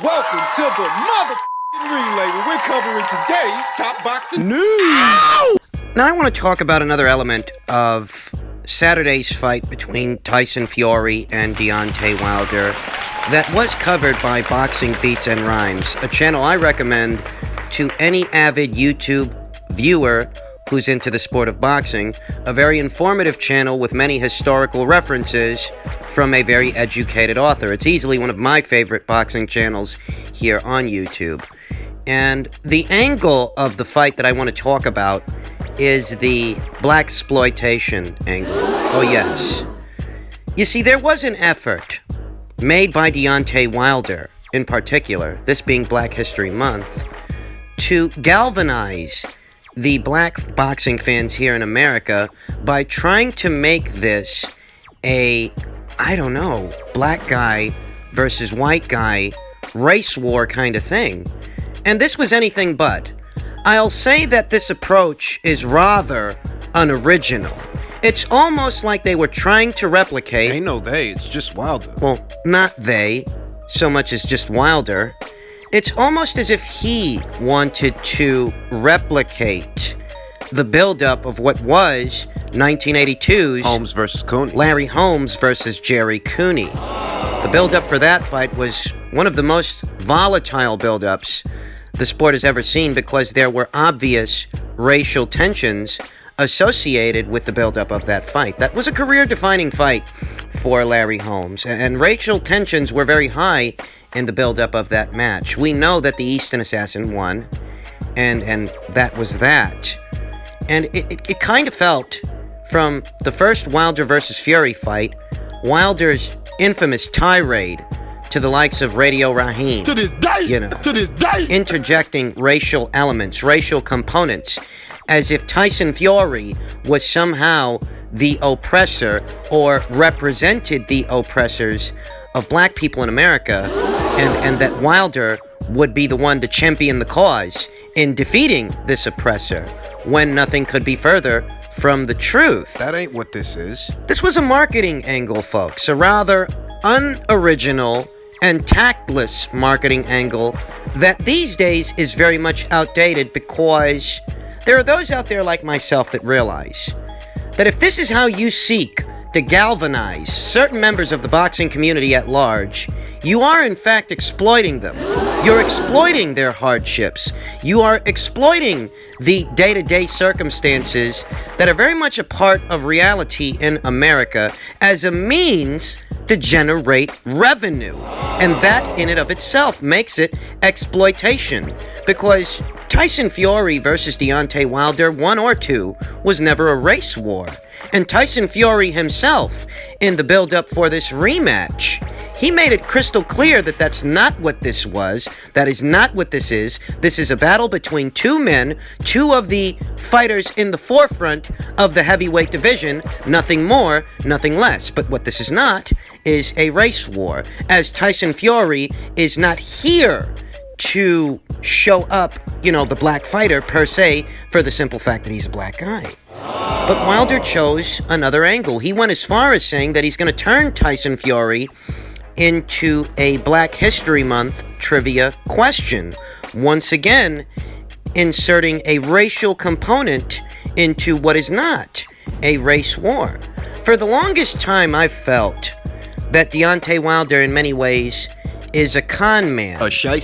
Welcome to the motherfucking relay where we're covering today's top boxing news. Ow! Now I want to talk about another element of Saturday's fight between Tyson Fury and Deontay Wilder that was covered by Boxing Beats and Rhymes, a channel I recommend to any avid YouTube viewer who's into the sport of boxing, a very informative channel with many historical references from a very educated author. It's easily one of my favorite boxing channels here on YouTube. And the angle of the fight that I want to talk about is the blaxploitation angle. Oh yes. You see, there was an effort made by Deontay Wilder, in particular, this being Black History Month, to galvanize the black boxing fans here in America by trying to make this a, black guy versus white guy race war kind of thing. And this was anything but. I'll say that this approach is rather unoriginal. It's almost like they were trying to replicate... Ain't no they, it's just Wilder. Well, not they, so much as just Wilder. It's almost as if he wanted to replicate the buildup of what was 1982's Holmes versus Cooney. Larry Holmes versus Jerry Cooney. The buildup for that fight was one of the most volatile buildups the sport has ever seen because there were obvious racial tensions associated with the buildup of that fight. That was a career-defining fight for Larry Holmes, and racial tensions were very high in the buildup of that match. We know that the Easton Assassin won, and that was that. And it kind of felt, from the first Wilder versus Fury fight, Wilder's infamous tirade to the likes of Radio Raheem, To this day! interjecting racial elements, racial components, as if Tyson Fury was somehow the oppressor or represented the oppressors of black people in America, and that Wilder would be the one to champion the cause in defeating this oppressor, when nothing could be further from the truth. That ain't what this is. This was a marketing angle, folks, a rather unoriginal and tactless marketing angle that these days is very much outdated, because there are those out there like myself that realize that if this is how you seek to galvanize certain members of the boxing community at large, you are in fact exploiting them. You're exploiting their hardships. You are exploiting the day-to-day circumstances that are very much a part of reality in America as a means to generate revenue. And that in and of itself makes it exploitation. Because Tyson Fury versus Deontay Wilder, 1 or 2, was never a race war. And Tyson Fury himself, in the build-up for this rematch, he made it crystal clear that that's not what this was. That is not what this is. This is a battle between two men, two of the fighters in the forefront of the heavyweight division. Nothing more, nothing less. But what this is not is a race war, as Tyson Fury is not here to show up, the black fighter per se, for the simple fact that he's a black guy. But Wilder chose another angle. He went as far as saying that he's going to turn Tyson Fury into a Black History Month trivia question, once again inserting a racial component into what is not a race war. For the longest time, I've felt that Deontay Wilder in many ways is a con man,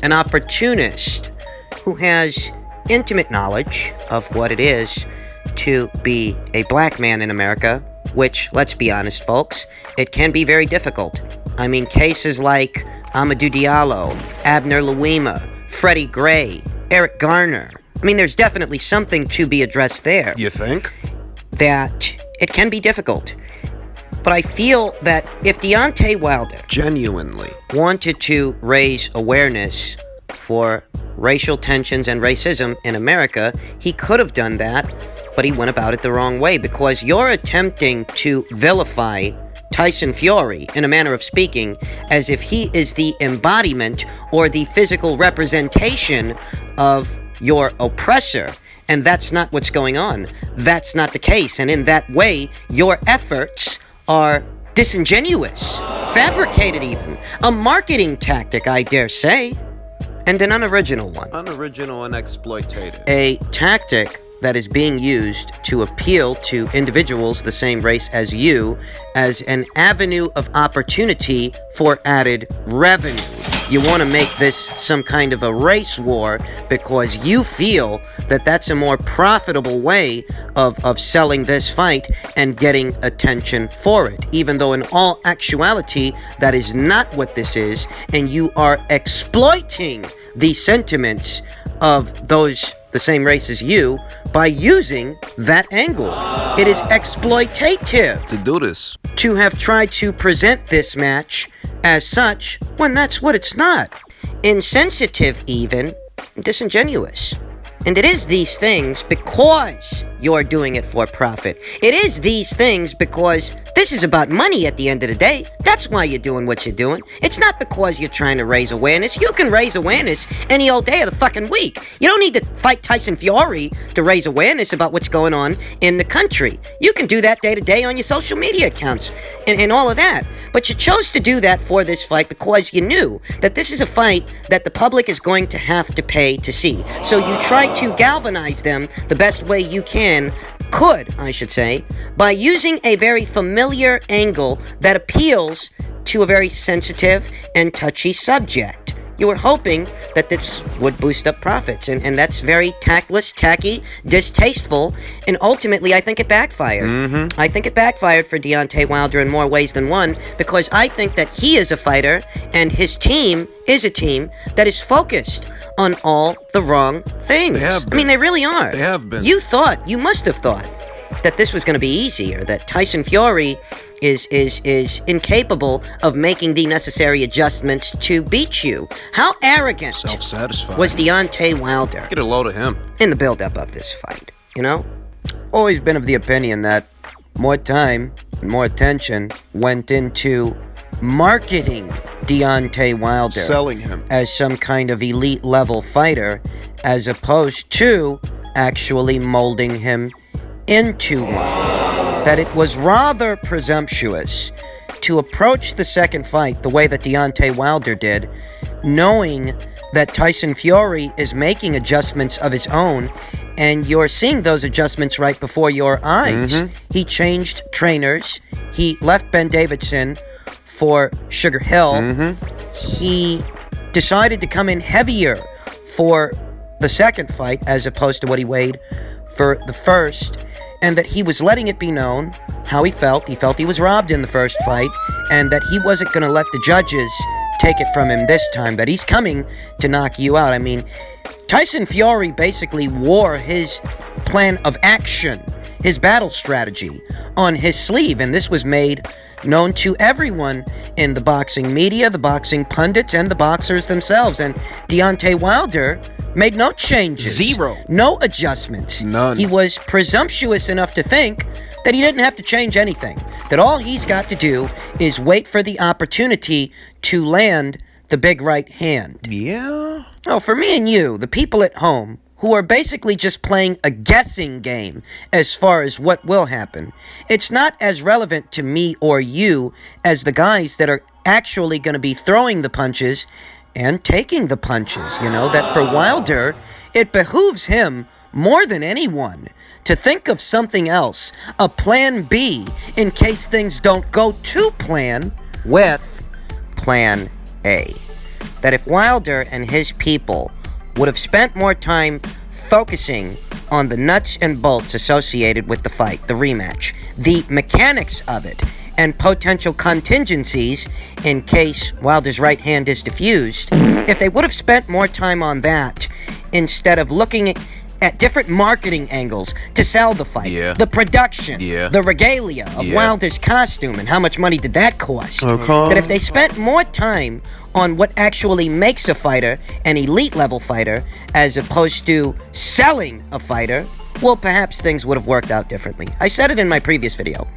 an opportunist who has intimate knowledge of what it is to be a black man in America, which, let's be honest, folks, it can be very difficult. I mean, cases like Amadou Diallo, Abner Louima, Freddie Gray, Eric Garner. I mean, there's definitely something to be addressed there. You think? That it can be difficult. But I feel that if Deontay Wilder genuinely wanted to raise awareness for racial tensions and racism in America, he could have done that, but he went about it the wrong way, because you're attempting to vilify Tyson Fury, in a manner of speaking, as if he is the embodiment or the physical representation of your oppressor. And that's not what's going on. That's not the case. And in that way, your efforts are disingenuous, fabricated even, a marketing tactic, I dare say. and an unoriginal one. Unoriginal and exploitative. A tactic that is being used to appeal to individuals the same race as you as an avenue of opportunity for added revenue. You want to make this some kind of a race war because you feel that that's a more profitable way of selling this fight and getting attention for it. Even though in all actuality, that is not what this is, and you are exploiting the sentiments of those the same race as you by using that angle. It is exploitative To do this. to have tried to present this match as such when that's what it's not. Insensitive, even disingenuous. And it is these things because you're doing it for profit. It is these things because this is about money at the end of the day. That's why you're doing what you're doing. It's not because you're trying to raise awareness. You can raise awareness any old day of the fucking week. You don't need to fight Tyson Fury to raise awareness about what's going on in the country. You can do that day to day on your social media accounts and all of that. But you chose to do that for this fight because you knew that this is a fight that the public is going to have to pay to see. So you tried to galvanize them the best way you could, I should say, by using a very familiar angle that appeals to a very sensitive and touchy subject. You were hoping that this would boost up profits, and that's very tactless, tacky, distasteful, and ultimately I think it backfired. I think it backfired for Deontay Wilder in more ways than one, because I think that he is a fighter, and his team is a team that is focused on all the wrong things. They have been. I mean, they really are. They have been. You must have thought that this was going to be easy, or that Tyson Fury is incapable of making the necessary adjustments to beat you. How arrogant Self-satisfied. was Deontay Wilder Get a load of him. in the build-up of this fight, you know? Always been of the opinion that more time and more attention went into marketing Deontay Wilder Selling him. as some kind of elite level fighter, as opposed to actually molding him into one. That it was rather presumptuous to approach the second fight the way that Deontay Wilder did, knowing that Tyson Fury is making adjustments of his own, and you're seeing those adjustments right before your eyes. He changed trainers. He left Ben Davidson for Sugar Hill. He decided to come in heavier for the second fight as opposed to what he weighed for the first, and that he was letting it be known how he felt. He felt he was robbed in the first fight, and that he wasn't going to let the judges take it from him this time, that he's coming to knock you out. I mean, Tyson Fury basically wore his plan of action, his battle strategy, on his sleeve, and this was made known to everyone in the boxing media, the boxing pundits, and the boxers themselves. And Deontay Wilder made no changes. Zero. No adjustments. None. He was presumptuous enough to think that he didn't have to change anything. That all he's got to do is wait for the opportunity to land the big right hand. Yeah? Oh, for me and you, the people at home, who are basically just playing a guessing game as far as what will happen, it's not as relevant to me or you as the guys that are actually going to be throwing the punches and taking the punches. You know, that for Wilder, it behooves him more than anyone to think of something else, a plan B, in case things don't go to plan, with plan A. That if Wilder and his people would have spent more time focusing on the nuts and bolts associated with the fight, the rematch, the mechanics of it, and potential contingencies in case Wilder's right hand is diffused, if they would have spent more time on that instead of looking at different marketing angles to sell the fight, the production, the regalia of Wilder's costume, and how much money did that cost, that if they spent more time on what actually makes a fighter an elite level fighter as opposed to selling a fighter, well, perhaps things would have worked out differently. I said it in my previous video.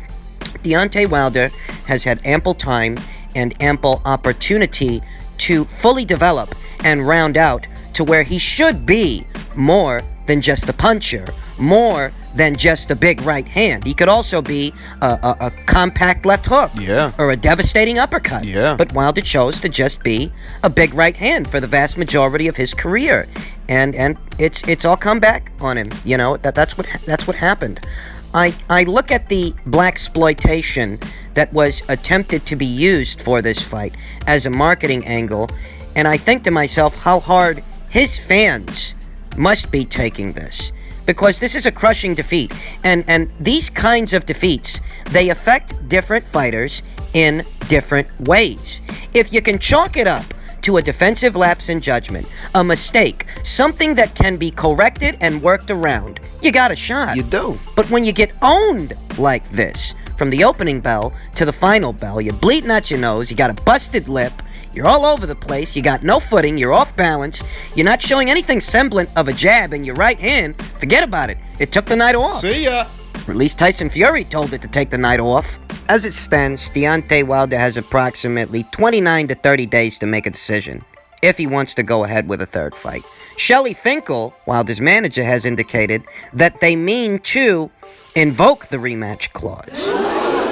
Deontay Wilder has had ample time and ample opportunity to fully develop and round out to where he should be more than just a puncher, more than just a big right hand. He could also be a compact left hook. Yeah. Or a devastating uppercut. Yeah. But Wilder chose to just be a big right hand for the vast majority of his career. And it's all come back on him. You know, that's what happened. I look at the blaxploitation that was attempted to be used for this fight as a marketing angle, and I think to myself how hard his fans must be taking this, because this is a crushing defeat, and these kinds of defeats, they affect different fighters in different ways. If you can chalk it up to a defensive lapse in judgment, a mistake, something that can be corrected and worked around, you got a shot. You do. But when you get owned like this, from the opening bell to the final bell, you're bleeding out your nose, you got a busted lip, you're all over the place, you got no footing, you're off balance, you're not showing anything semblant of a jab in your right hand, forget about it. It took the night off. See ya. Or at least Tyson Fury told it to take the night off. As it stands, Deontay Wilder has approximately 29 to 30 days to make a decision, if he wants to go ahead with a third fight. Shelley Finkel, Wilder's manager, has indicated that they mean to invoke the rematch clause.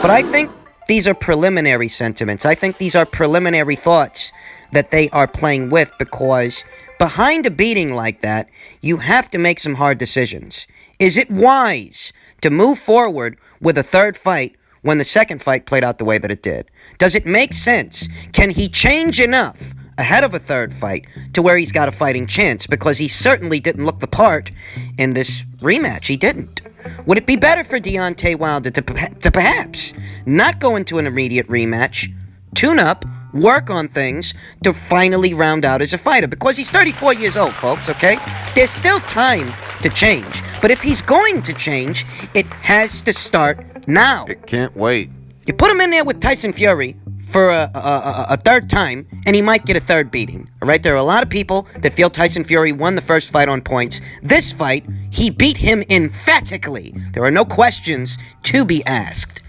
But I think these are preliminary sentiments. I think these are preliminary thoughts that they are playing with, because behind a beating like that, you have to make some hard decisions. Is it wise to move forward with a third fight when the second fight played out the way that it did? Does it make sense? Can he change enough ahead of a third fight to where he's got a fighting chance? Because he certainly didn't look the part in this rematch. He didn't. Would it be better for Deontay Wilder to perhaps not go into an immediate rematch, tune up, work on things to finally round out as a fighter? Because he's 34 years old, folks, okay? There's still time to change. But if he's going to change, it has to start now. It can't wait. You put him in there with Tyson Fury for a third time, and he might get a third beating. All right, there are a lot of people that feel Tyson Fury won the first fight on points. This fight, he beat him emphatically. There are no questions to be asked.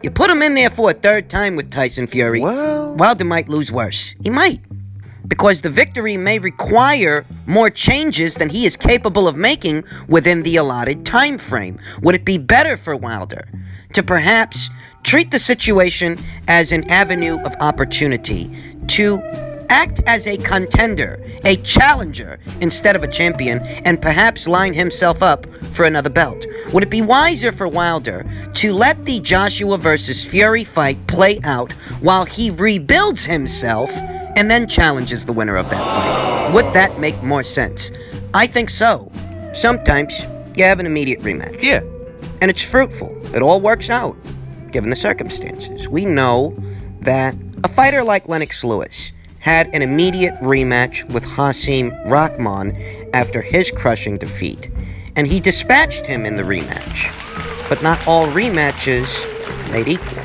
You put him in there for a third time with Tyson Fury, Well, Wilder might lose worse. He might. Because the victory may require more changes than he is capable of making within the allotted time frame. Would it be better for Wilder to perhaps treat the situation as an avenue of opportunity, to act as a contender, a challenger, instead of a champion, and perhaps line himself up for another belt? Would it be wiser for Wilder to let the Joshua versus Fury fight play out while he rebuilds himself and then challenges the winner of that fight? Would that make more sense? I think so. Sometimes you have an immediate rematch. yeah. And it's fruitful. It all works out, given the circumstances. We know that a fighter like Lennox Lewis had an immediate rematch with Hasim Rahman after his crushing defeat, and he dispatched him in the rematch. But not all rematches made equal.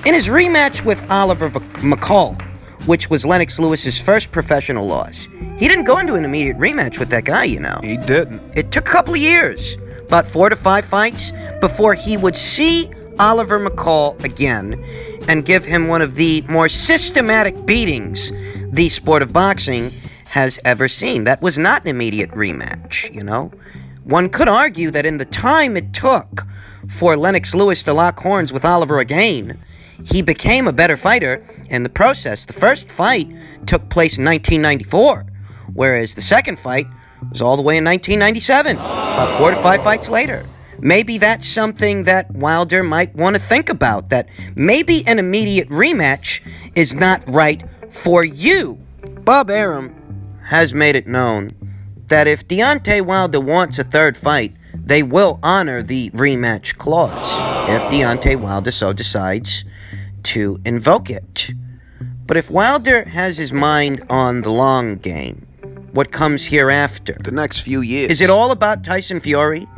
In his rematch with Oliver McCall, which was Lennox Lewis's first professional loss, he didn't go into an immediate rematch with that guy, you know. He didn't. It took a couple of years, about 4 to 5 fights, before he would see Oliver McCall again and give him one of the more systematic beatings the sport of boxing has ever seen. That was not an immediate rematch, you know. One could argue that in the time it took for Lennox Lewis to lock horns with Oliver again, he became a better fighter in the process. The first fight took place in 1994, whereas the second fight was all the way in 1997, about 4 to 5 fights later. Maybe that's something that Wilder might want to think about, that maybe an immediate rematch is not right for you. Bob Arum has made it known that if Deontay Wilder wants a third fight, they will honor the rematch clause if Deontay Wilder so decides to invoke it. But if Wilder has his mind on the long game, what comes hereafter? The next few years. Is it all about Tyson Fury?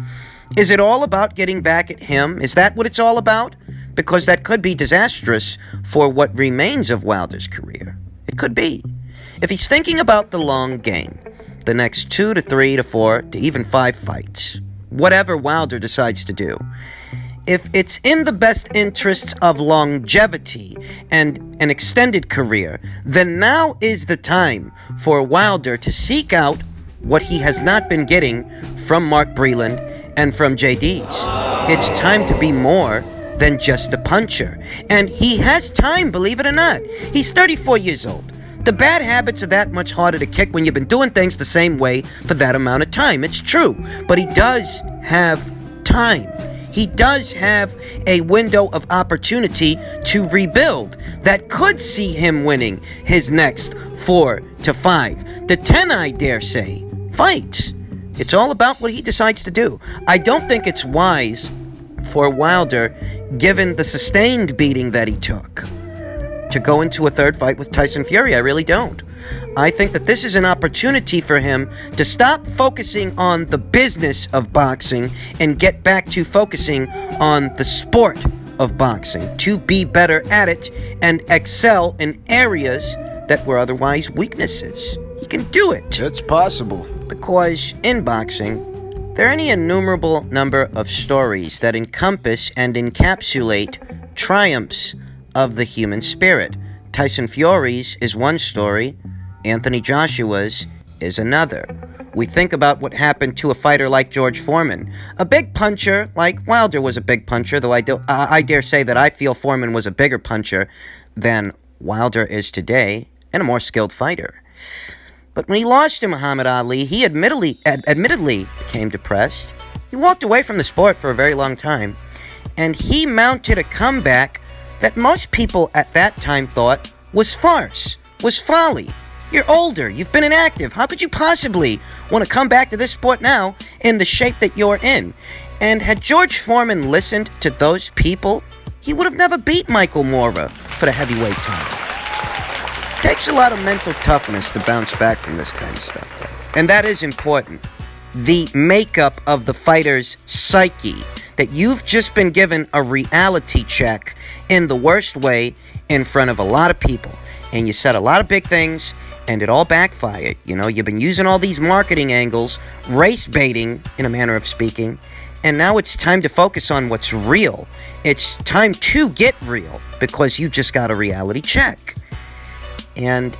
Is it all about getting back at him? Is that what it's all about? Because that could be disastrous for what remains of Wilder's career. It could be. If he's thinking about the long game, the next 2 to 3 to 4 to even 5 fights, whatever Wilder decides to do, if it's in the best interests of longevity and an extended career, then now is the time for Wilder to seek out what he has not been getting from Mark Breland and from JD's. It's time to be more than just a puncher. And he has time, believe it or not. He's 34 years old. The bad habits are that much harder to kick when you've been doing things the same way for that amount of time. It's true. But he does have time. He does have a window of opportunity to rebuild that could see him winning his next 4 to 5 to 10, I dare say, fights. It's all about what he decides to do. I don't think it's wise for Wilder, given the sustained beating that he took, to go into a third fight with Tyson Fury. I really don't. I think that this is an opportunity for him to stop focusing on the business of boxing and get back to focusing on the sport of boxing, to be better at it and excel in areas that were otherwise weaknesses. He can do it. It's possible. Because in boxing, there are any innumerable number of stories that encompass and encapsulate triumphs of the human spirit. Tyson Fury's is one story, Anthony Joshua's is another. We think about what happened to a fighter like George Foreman, a big puncher like Wilder was a big puncher, though I dare say that I feel Foreman was a bigger puncher than Wilder is today, and a more skilled fighter. But when he lost to Muhammad Ali, he admittedly became depressed. He walked away from the sport for a very long time, and he mounted a comeback that most people at that time thought was farce, was folly. You're older, you've been inactive. How could you possibly want to come back to this sport now in the shape that you're in? And had George Foreman listened to those people, he would have never beat Michael Moorer for the heavyweight title. It takes a lot of mental toughness to bounce back from this kind of stuff, though. And that is important. The makeup of the fighter's psyche, that you've just been given a reality check in the worst way in front of a lot of people. And you said a lot of big things, and it all backfired. You know, you've been using all these marketing angles, race baiting, in a manner of speaking, and now it's time to focus on what's real. It's time to get real, because you just got a reality check. And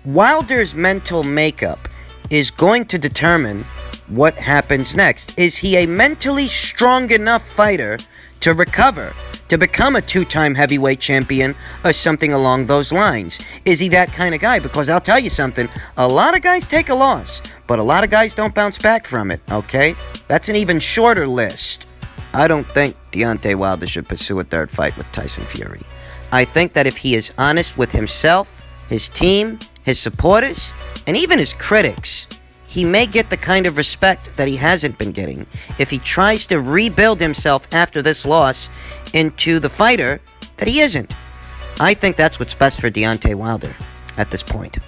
Wilder's mental makeup is going to determine what happens next. Is he a mentally strong enough fighter to recover, to become a 2-time heavyweight champion or something along those lines? Is he that kind of guy? Because I'll tell you something, a lot of guys take a loss, but a lot of guys don't bounce back from it, okay? That's an even shorter list. I don't think Deontay Wilder should pursue a third fight with Tyson Fury. I think that if he is honest with himself, his team, his supporters, and even his critics, he may get the kind of respect that he hasn't been getting if he tries to rebuild himself after this loss into the fighter that he isn't. I think that's what's best for Deontay Wilder at this point.